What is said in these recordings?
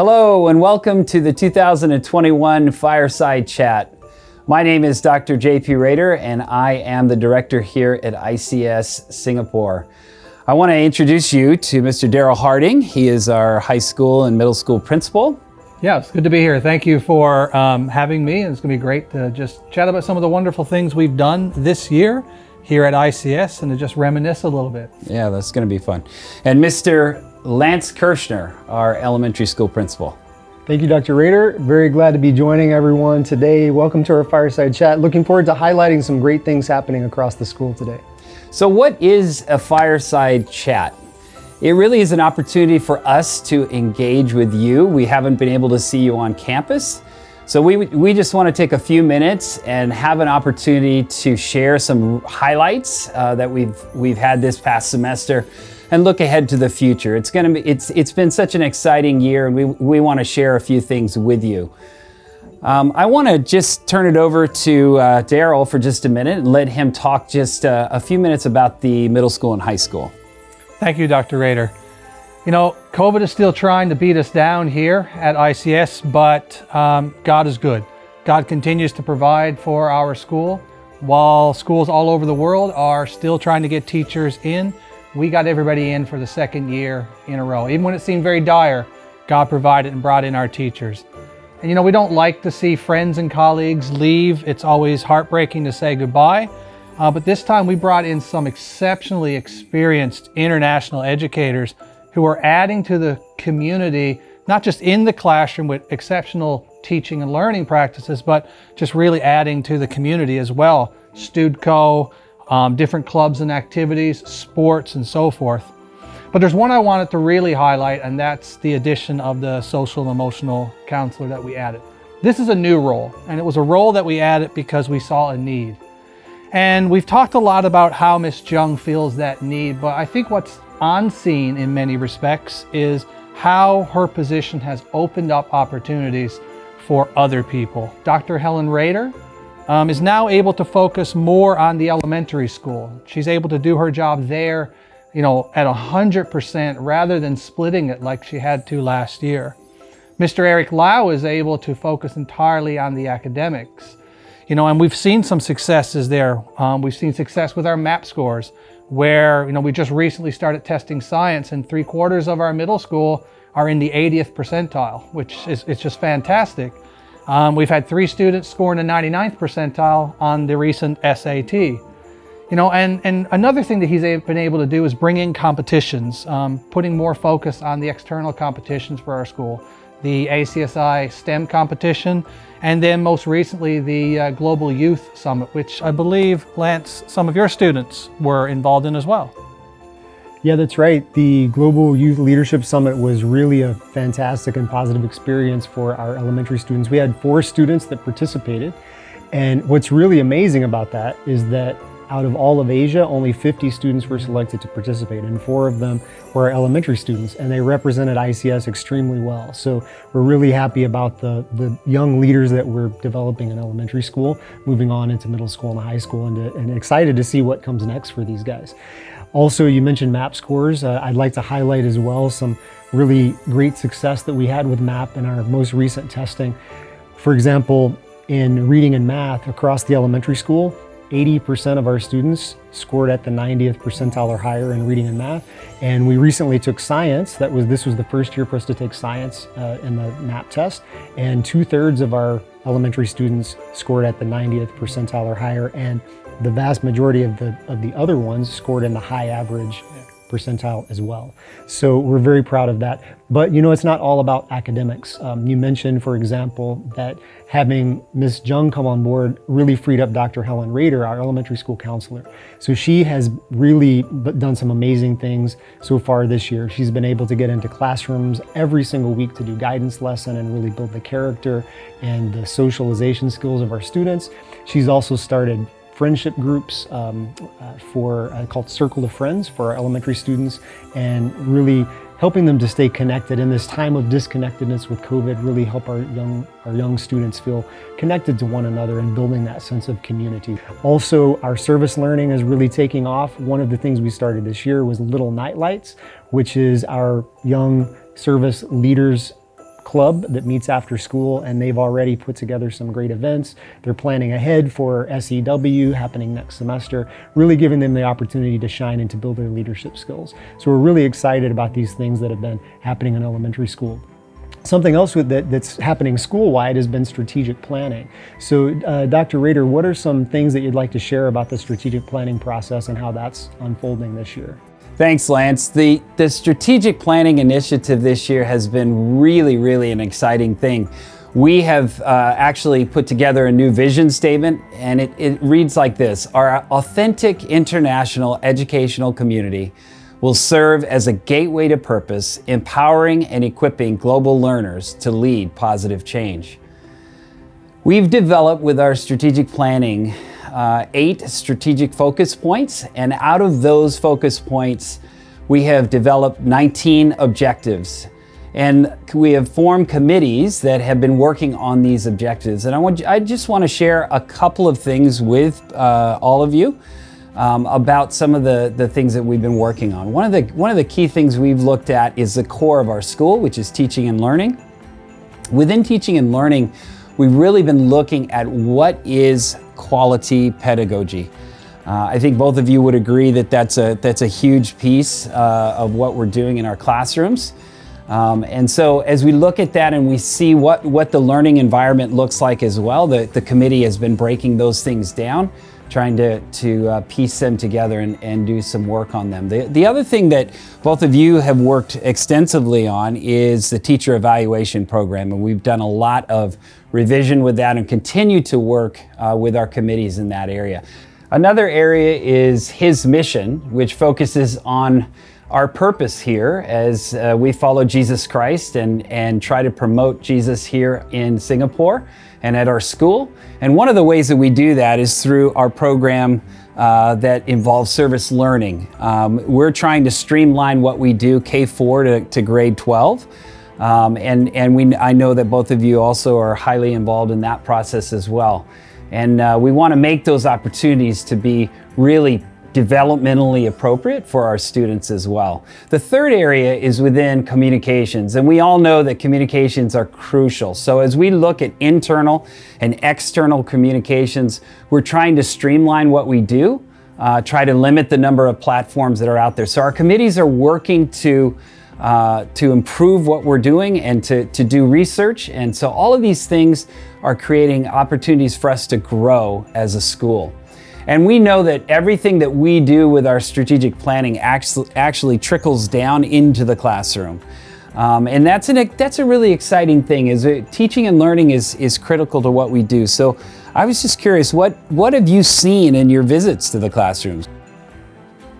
Hello and welcome to the 2021 Fireside Chat. My name is Dr. JP Rader and I am the director here at ICS Singapore. I want to introduce you to Mr. Darryl Harding. He is our high school and middle school principal. Yeah, it's good to be here. Thank you for having me, and it's going to be great to just chat about some of the wonderful things we've done this year here at ICS and to just reminisce a little bit. Yeah, that's going to be fun. And Mr. Lance Kershner, our elementary school principal. Thank you, Dr. Rader. Very glad to be joining everyone today. Welcome to our Fireside Chat. Looking forward to highlighting some great things happening across the school today. So what is a Fireside Chat? It really is an opportunity for us to engage with you. We haven't been able to see you on campus. So we just want to take a few minutes and have an opportunity to share some highlights that we've had this past semester and look ahead to the future. It's been such an exciting year, and we want to share a few things with you. I want to just turn it over to Darryl for just a minute and let him talk just a few minutes about the middle school and high school. Thank you, Dr. Rader. You know, COVID is still trying to beat us down here at ICS, but God is good. God continues to provide for our school. While schools all over the world are still trying to get teachers in, we got everybody in for the second year in a row. Even when it seemed very dire, God provided and brought in our teachers. And you know, we don't like to see friends and colleagues leave. It's always heartbreaking to say goodbye. But this time we brought in some exceptionally experienced international educators who are adding to the community, not just in the classroom with exceptional teaching and learning practices, but just really adding to the community as well. StudCo, different clubs and activities, sports, and so forth. But there's one I wanted to really highlight, and that's the addition of the social and emotional counselor that we added. This is a new role, and it was a role that we added because we saw a need. And we've talked a lot about how Ms. Jung feels that need, but I think what's unseen in many respects is how her position has opened up opportunities for other people. Dr. Helen Rader is now able to focus more on the elementary school. She's able to do her job there, you know, at 100% rather than splitting it like she had to last year. Mr. Eric Lau is able to focus entirely on the academics. You know, and we've seen some successes there. We've seen success with our MAP scores, where, you know, we just recently started testing science, and 3/4 of our middle school are in the 80th percentile, which is just fantastic. We've had 3 students score in the 99th percentile on the recent SAT. You know, and another thing that he's been able to do is bring in competitions, putting more focus on the external competitions for our school. The ACSI STEM competition, and then most recently the Global Youth Summit, which I believe, Lance, some of your students were involved in as well. Yeah, that's right. The Global Youth Leadership Summit was really a fantastic and positive experience for our elementary students. We had 4 students that participated, and what's really amazing about that is that out of all of Asia, only 50 students were selected to participate, and 4 of them were elementary students, and they represented ICS extremely well. So we're really happy about the young leaders that we're developing in elementary school, moving on into middle school and high school, and excited to see what comes next for these guys. Also, you mentioned MAP scores. I'd like to highlight as well some really great success that we had with MAP in our most recent testing. For example, in reading and math across the elementary school, 80% of our students scored at the 90th percentile or higher in reading and math. And we recently took science. This was the first year for us to take science in the MAP test. And 2/3 of our elementary students scored at the 90th percentile or higher. And the vast majority of the other ones scored in the high average percentile as well. So we're very proud of that. But you know, it's not all about academics. You mentioned, for example, that having Ms. Jung come on board really freed up Dr. Helen Rader, our elementary school counselor. So she has really done some amazing things so far this year. She's been able to get into classrooms every single week to do guidance lesson and really build the character and the socialization skills of our students. She's also started friendship groups called Circle of Friends for our elementary students, and really helping them to stay connected in this time of disconnectedness with COVID, really help our young students feel connected to one another and building that sense of community. Also, our service learning is really taking off. One of the things we started this year was Little Nightlights, which is our young service leaders club that meets after school, and they've already put together some great events. They're planning ahead for SEW happening next semester, really giving them the opportunity to shine and to build their leadership skills. So we're really excited about these things that have been happening in elementary school. Something else that's happening school-wide has been strategic planning. So Dr. Rader, what are some things that you'd like to share about the strategic planning process and how that's unfolding this year? Thanks, Lance. The strategic planning initiative this year has been really an exciting thing. We have actually put together a new vision statement, and it reads like this: our authentic international educational community will serve as a gateway to purpose, empowering and equipping global learners to lead positive change. We've developed with our strategic planning 8 strategic focus points, and out of those focus points, we have developed 19 objectives. And we have formed committees that have been working on these objectives. And I just want to share a couple of things with all of you about some of the things that we've been working on. One of the key things we've looked at is the core of our school, which is teaching and learning. Within teaching and learning, we've really been looking at what is quality pedagogy. I think both of you would agree that that's a huge piece of what we're doing in our classrooms. And so as we look at that and we see what the learning environment looks like as well, the committee has been breaking those things down, trying to piece them together and do some work on them. The other thing that both of you have worked extensively on is the teacher evaluation program, and we've done a lot of revision with that and continue to work with our committees in that area. Another area is his mission, which focuses on our purpose here as we follow Jesus Christ and try to promote Jesus here in Singapore and at our school. And one of the ways that we do that is through our program that involves service learning. We're trying to streamline what we do K4 to grade 12. I know that both of you also are highly involved in that process as well. And we want to make those opportunities to be really developmentally appropriate for our students as well. The third area is within communications, and we all know that communications are crucial. So as we look at internal and external communications, we're trying to streamline what we do, try to limit the number of platforms that are out there. So our committees are working to improve what we're doing and to do research. And so all of these things are creating opportunities for us to grow as a school. And we know that everything that we do with our strategic planning actually trickles down into the classroom. And that's a really exciting thing. Teaching and learning is critical to what we do. So I was just curious, what have you seen in your visits to the classrooms?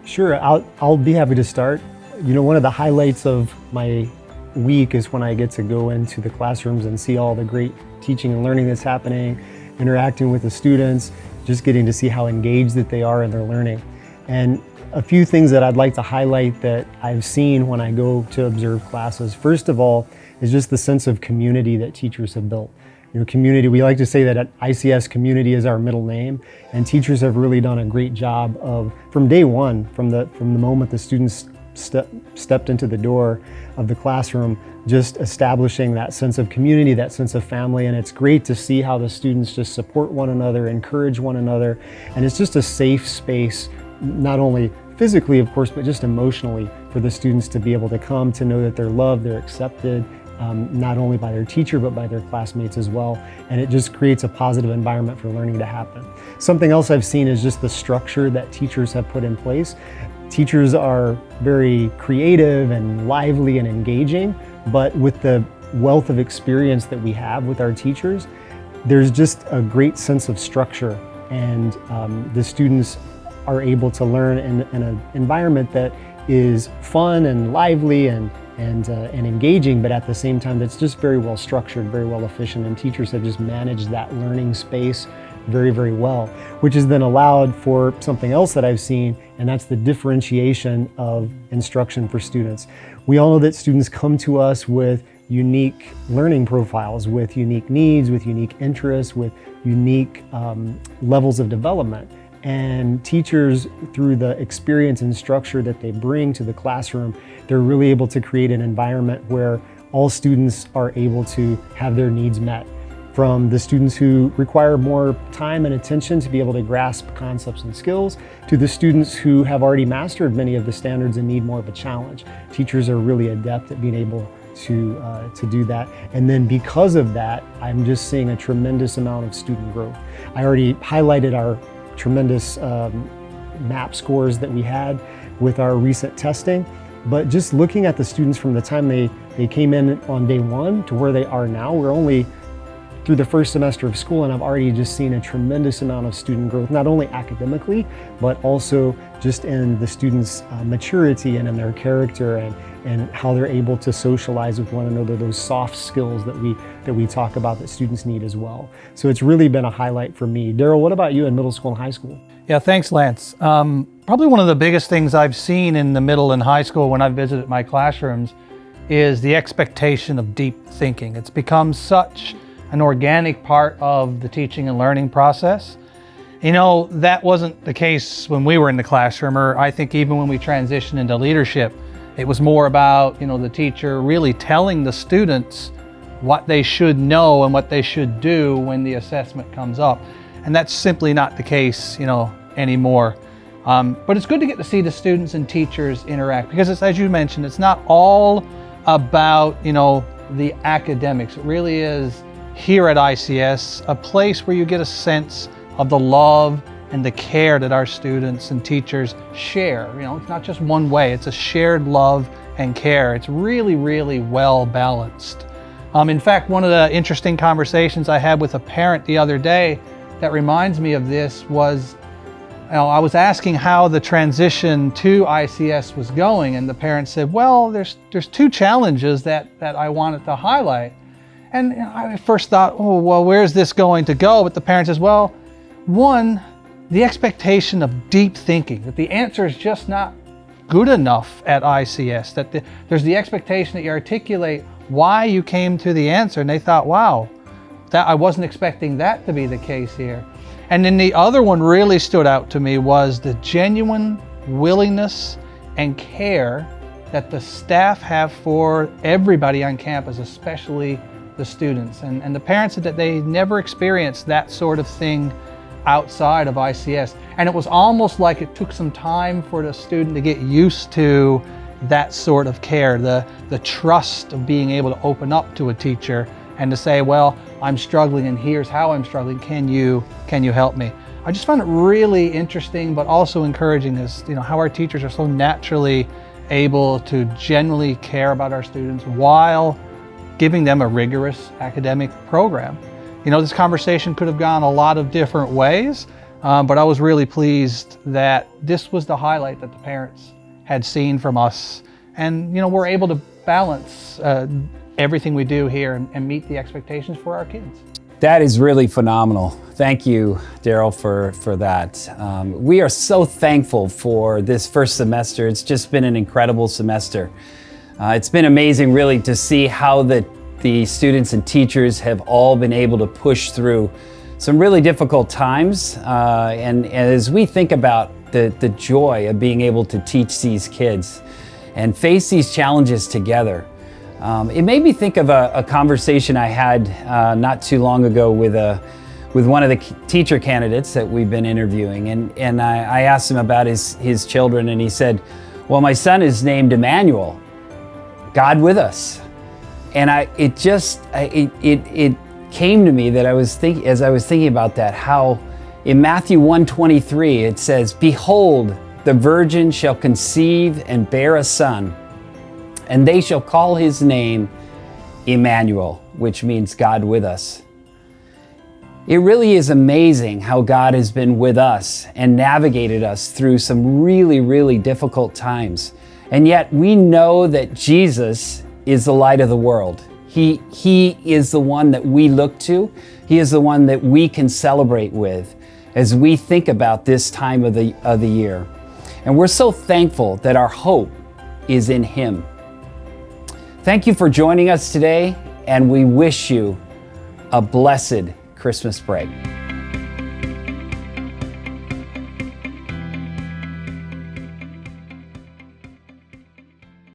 Sure, I'll be happy to start. You know, one of the highlights of my week is when I get to go into the classrooms and see all the great teaching and learning that's happening, interacting with the students, just getting to see how engaged that they are in their learning. And a few things that I'd like to highlight that I've seen when I go to observe classes. First of all, is just the sense of community that teachers have built. You know, community, we like to say that at ICS, community is our middle name, and teachers have really done a great job of, from day one, from the moment the students stepped into the door of the classroom, just establishing that sense of community, that sense of family. And it's great to see how the students just support one another, encourage one another. And it's just a safe space, not only physically, of course, but just emotionally for the students to be able to come to know that they're loved, they're accepted, not only by their teacher, but by their classmates as well. And it just creates a positive environment for learning to happen. Something else I've seen is just the structure that teachers have put in place. Teachers are very creative and lively and engaging, but with the wealth of experience that we have with our teachers, there's just a great sense of structure, and the students are able to learn in an environment that is fun and lively and engaging, but at the same time that's just very well structured, very well efficient, and teachers have just managed that learning space very, very well, which has then allowed for something else that I've seen, and that's the differentiation of instruction for students. We all know that students come to us with unique learning profiles, with unique needs, with unique interests, with unique levels of development. And teachers, through the experience and structure that they bring to the classroom, they're really able to create an environment where all students are able to have their needs met. From the students who require more time and attention to be able to grasp concepts and skills, to the students who have already mastered many of the standards and need more of a challenge. Teachers are really adept at being able to do that. And then because of that, I'm just seeing a tremendous amount of student growth. I already highlighted our tremendous MAP scores that we had with our recent testing, but just looking at the students from the time they came in on day one to where they are now, we're only through the first semester of school, and I've already just seen a tremendous amount of student growth, not only academically, but also just in the students' maturity and in their character and how they're able to socialize with one another, those soft skills that we talk about that students need as well. So it's really been a highlight for me. Darryl, what about you in middle school and high school? Yeah, thanks, Lance. Probably one of the biggest things I've seen in the middle and high school when I've visited my classrooms is the expectation of deep thinking. It's become such an organic part of the teaching and learning process. You know, that wasn't the case when we were in the classroom, or I think even when we transitioned into leadership. It was more about, the teacher really telling the students what they should know and what they should do when the assessment comes up. And that's simply not the case, anymore. But it's good to get to see the students and teachers interact, because it's, as you mentioned, it's not all about, the academics. It really is here at ICS, a place where you get a sense of the love and the care that our students and teachers share. It's not just one way, it's a shared love and care. It's really, really well balanced. In fact, one of the interesting conversations I had with a parent the other day that reminds me of this was, I was asking how the transition to ICS was going, and the parent said, well, there's two challenges that I wanted to highlight. And I first thought, oh, well, where's this going to go? But the parent says, well, one, the expectation of deep thinking, that the answer is just not good enough at ICS, that there's the expectation that you articulate why you came to the answer. And they thought, wow, that I wasn't expecting that to be the case here. And then the other one really stood out to me was the genuine willingness and care that the staff have for everybody on campus, especially the students. And the parents said that they never experienced that sort of thing outside of ICS. And it was almost like it took some time for the student to get used to that sort of care, the trust of being able to open up to a teacher and to say, well, I'm struggling and here's how I'm struggling. Can you help me? I just found it really interesting, but also encouraging is, how our teachers are so naturally able to genuinely care about our students while giving them a rigorous academic program. This conversation could have gone a lot of different ways, but I was really pleased that this was the highlight that the parents had seen from us. And, we're able to balance everything we do here and meet the expectations for our kids. That is really phenomenal. Thank you, Darryl, for that. We are so thankful for this first semester. It's just been an incredible semester. It's been amazing really to see how the students and teachers have all been able to push through some really difficult times. And as we think about the joy of being able to teach these kids and face these challenges together, it made me think of a conversation I had not too long ago with one of the teacher candidates that we've been interviewing. And I asked him about his children, and he said, well, my son is named Emmanuel, God with us. And it came to me that as I was thinking about that, how in Matthew 1:23 it says, behold, the virgin shall conceive and bear a son, and they shall call his name Emmanuel, which means God with us. It really is amazing how God has been with us and navigated us through some really, really difficult times. And yet we know that Jesus is the light of the world. He is the one that we look to. He is the one that we can celebrate with as we think about this time of the year. And we're so thankful that our hope is in Him. Thank you for joining us today, and we wish you a blessed Christmas break.